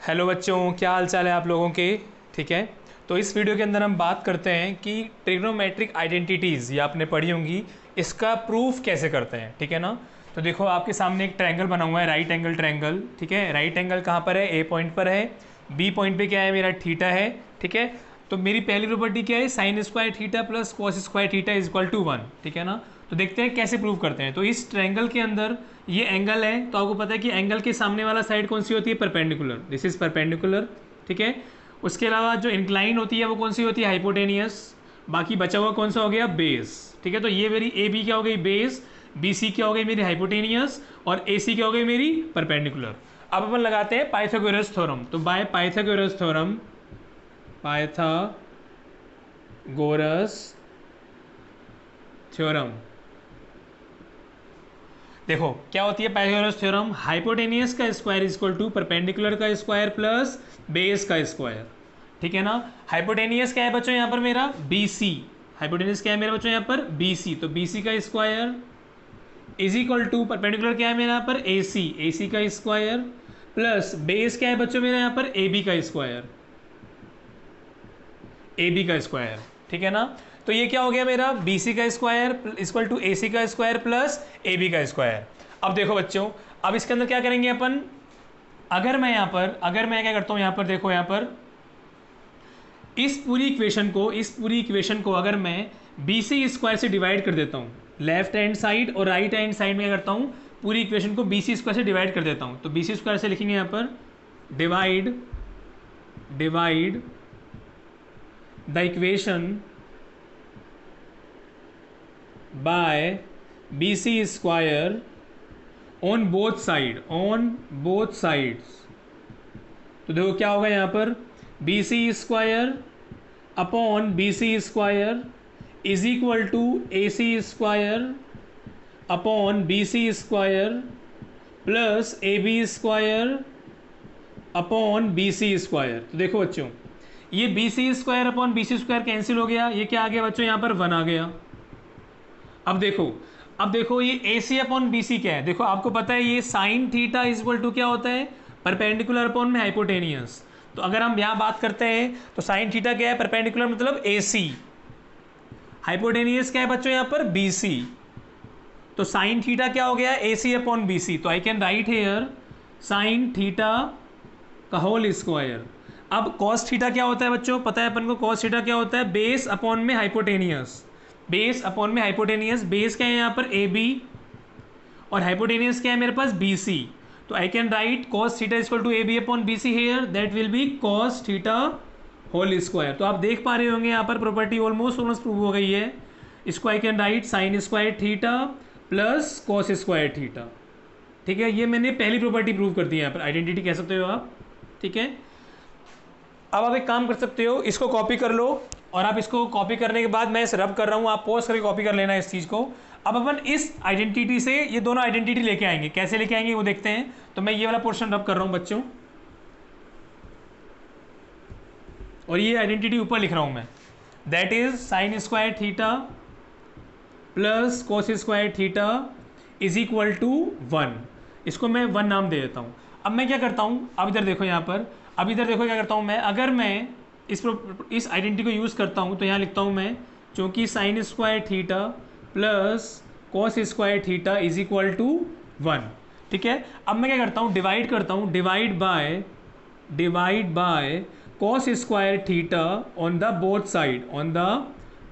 Hello बच्चों, क्या हाल चाल है आप लोगों के। ठीक है, तो इस वीडियो के अंदर हम बात करते हैं कि ट्रिग्नोमेट्रिक आइडेंटिटीज़ ये आपने पढ़ी होंगी, इसका प्रूफ कैसे करते हैं। ठीक है ना। तो देखो आपके सामने एक ट्रायंगल बना हुआ है, राइट एंगल ट्रायंगल। ठीक है, राइट एंगल कहाँ पर है? ए पॉइंट पर है। बी पॉइंट पे क्या है? मेरा थीटा है। ठीक है, तो मेरी पहली प्रॉपर्टी क्या है? Sine square theta plus cos square theta is equal to 1। ठीक है ना। तो देखते हैं कैसे प्रूव करते हैं। तो इस ट्रायंगल के अंदर ये एंगल है, तो आपको पता है कि एंगल के सामने वाला साइड कौन सी होती है? परपेंडिकुलर। This is perpendicular. ठीक है, उसके अलावा जो इंक्लाइन होती है वो कौन सी होती है? हाइपोटेनियस। बाकी बचा हुआ कौन सा हो गया? बेस। ठीक है, तो ये मेरी ए बी क्या हो गई? बेस। बी सी क्या हो गई? मेरी हाइपोटेनियस। और ए सी क्या हो गई? मेरी परपेंडिकुलर। अब अपन लगाते हैं पाइथागोरस थ्योरम। तो by Pythagoras theorem, Pythagoras theorem, देखो क्या होती है पाइथागोरस थ्योरम? हाइपोटेनियस का square is equal to perpendicular का स्क्वायर प्लस बेस का स्क्वायर। ठीक है ना। हाइपोटेनियस क्या है बच्चों यहाँ पर? मेरा बी सी। हाइपोटेनियस क्या है मेरा बच्चों यहाँ पर? B C. तो बी सी का square is equal to perpendicular क्या है मेरा यहाँ पर? ए सी। ए सी का स्क्वायर प्लस बेस क्या है बच्चों मेरा यहाँ पर? ए बी का स्क्वायर। ए बी का स्क्वायर। ठीक है ना। तो ये क्या हो गया मेरा? बी सी का स्क्वायर इक्वल टू ए सी का स्क्वायर प्लस ए बी का स्क्वायर। अब देखो बच्चों, अब इसके अंदर क्या करेंगे अपन? अगर मैं क्या करता हूँ यहाँ पर, देखो यहाँ पर इस पूरी इक्वेशन को अगर मैं बी सी स्क्वायर से डिवाइड कर देता हूँ, लेफ्ट हैंड साइड और राइट हैंड साइड में क्या करता हूँ? पूरी इक्वेशन को बी सी स्क्वायर से डिवाइड कर देता हूँ। तो बी सी स्क्वायर से लिखेंगे यहाँ पर divide the equation by B C square on both sides. तो देखो क्या होगा यहाँ पर? B C square upon B C square is equal to A C square upon B C square plus A B square upon B C square. तो देखो बच्चों, ये B C square upon B C square cancel हो गया। ये क्या आ गया बच्चों? यहाँ पर 1 आ गया। अब देखो ये ए सी अपॉन बी सी क्या है? देखो आपको पता है ये sine theta is equal to क्या होता है? परपेंडिकुलर अपॉन में हाइपोटेनियस। तो अगर हम यहाँ बात करते हैं तो साइन थीटा क्या है? परपेंडिकुलर मतलब ए सी। हाइपोटेनियस क्या है बच्चों यहाँ पर? B C. तो साइन थीटा क्या हो गया? A C upon B C. तो I can write here sine theta का होल स्क्वायर। अब कॉस थीटा क्या होता है बच्चों? पता है अपन को कॉस थीटा क्या होता है? बेस अपॉन में हाइपोटेनियस। बेस अपॉन में हाइपोटेनियस, बेस क्या है यहाँ पर? ए बी और हाइपोटेनियस क्या है मेरे पास? B C. तो I can write cos theta equal to A B upon B C here, that will be cos theta whole square. तो आप देख पा रहे होंगे यहाँ पर प्रॉपर्टी ऑलमोस्ट प्रूव हो गई है। इसको आई can right sign square theta plus cos square theta. ठीक है, ये मैंने पहली प्रॉपर्टी प्रूव कर दी है यहाँ पर, आइडेंटिटी कह सकते हो आप। ठीक है, अब आप एक काम कर सकते हो, इसको कॉपी कर लो और आप इसको कॉपी करने के बाद मैं इसे रब कर रहा हूँ, आप पॉज करके कॉपी कर लेना इस चीज़ को। अब अपन इस आइडेंटिटी से ये दोनों आइडेंटिटी लेके आएंगे। कैसे लेके आएंगे वो देखते हैं। तो मैं ये वाला पोर्शन रब कर रहा हूँ बच्चों, और ये आइडेंटिटी ऊपर लिख रहा हूँ मैं, that is sine square theta plus cos square theta is equal to 1। इसको मैं 1 नाम दे देता हूँ। अब मैं क्या करता हूँ, अब इधर देखो यहाँ पर, अब इधर देखो क्या करता हूँ मैं। अगर मैं इस आइडेंटिटी को यूज़ करता हूँ तो यहाँ लिखता हूँ मैं, चूँकि sine square theta plus cos square theta is equal to 1। ठीक है, अब मैं क्या करता हूँ? डिवाइड करता हूँ, divide by cos square theta on the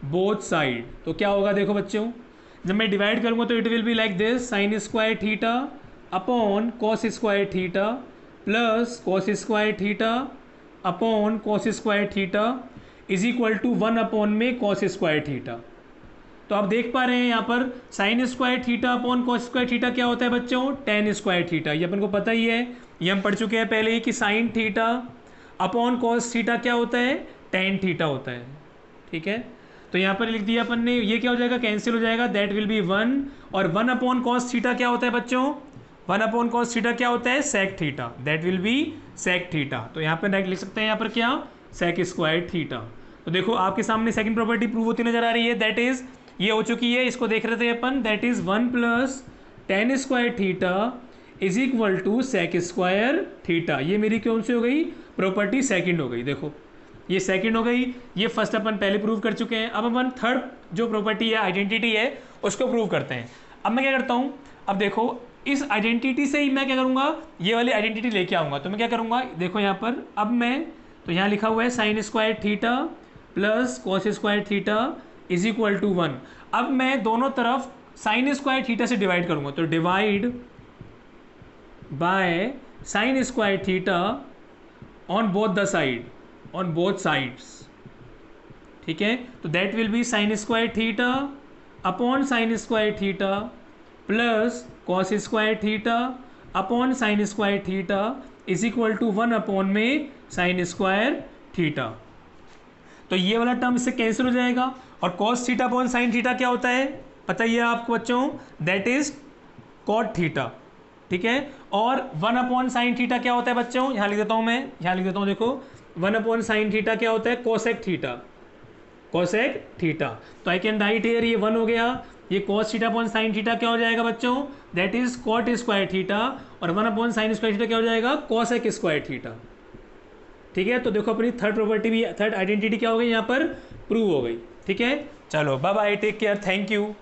both side. तो क्या होगा देखो बच्चों, जब मैं डिवाइड करूँगा तो it will be like this, sine square theta upon cos square theta plus cos square theta upon cos square theta is equal to 1 upon में कॉस स्क्वायर थीटा। तो आप देख पा रहे हैं यहाँ पर sine square theta upon cos square theta क्या होता है बच्चों? Tan square theta. ये अपन को पता ही है, ये हम पढ़ चुके हैं पहले ही कि sine theta upon cos theta क्या होता है? टेन थीटा होता है। ठीक है, तो यहाँ पर लिख दिया अपन ने, ये क्या हो जाएगा? कैंसिल हो जाएगा, दैट विल बी 1। और 1 अपॉन कॉस थीटा क्या होता है बच्चों? 1 अपॉन कॉस थीटा क्या होता है? Sec theta, that will be sec theta. तो यहाँ पर डायरेक्ट लिख सकते हैं यहाँ पर क्या? Sec square theta. तो देखो आपके सामने सेकंड प्रॉपर्टी प्रूव होती नजर आ रही है, दैट इज ये हो चुकी है। इसको देख रहे थे अपन, that is 1 plus tan square theta is equal to sec square theta. ये मेरी कौन सी हो गई, प्रॉपर्टी सेकंड हो गई। देखो ये सेकंड हो गई, ये फर्स्ट अपन पहले प्रूव कर चुके हैं। अब अपन थर्ड जो प्रॉपर्टी है, आइडेंटिटी है, उसको प्रूव करते हैं। अब मैं क्या करता हूँ, अब देखो इस आइडेंटिटी से ही मैं क्या करूँगा, ये वाली आइडेंटिटी लेके आऊँगा। तो मैं क्या करूँगा, देखो यहाँ पर, अब मैं तो यहाँ लिखा हुआ है sine square theta plus cos square theta is equal to 1। अब मैं दोनों तरफ साइन स्क्वायर थीटा से डिवाइड करूँगा, तो divide by sine square theta on both the side, on both sides, ठीक है। तो that will be sine square theta upon sine square theta plus cos square theta upon sine square theta is equal to 1 upon में sine square theta. तो ये वाला term इससे cancel हो जाएगा, और cos theta upon sine theta क्या होता है पता ही है आपको बच्चों, दैट इज कॉट थीटा, ठीक है। और 1 अपॉन साइन थीटा क्या होता है बच्चों, यहाँ लिख देता हूँ मैं, यहाँ लिख देता हूँ, देखो 1 अपॉन साइन थीटा क्या होता है, कोसेक थीटा, कोसेक थीटा। तो आई कैन राइट हियर, ये 1 हो गया, ये cos theta upon sine theta क्या हो जाएगा बच्चों, that is cot square theta, और 1 अपॉन साइन स्क्वायर थीटा क्या हो जाएगा, कोसेक स्क्वायर थीटा, ठीक है। तो देखो अपनी थर्ड प्रॉपर्टी भी, थर्ड आइडेंटिटी क्या हो गई यहाँ पर प्रूव हो गई, ठीक है। चलो bye bye, take care, thank you.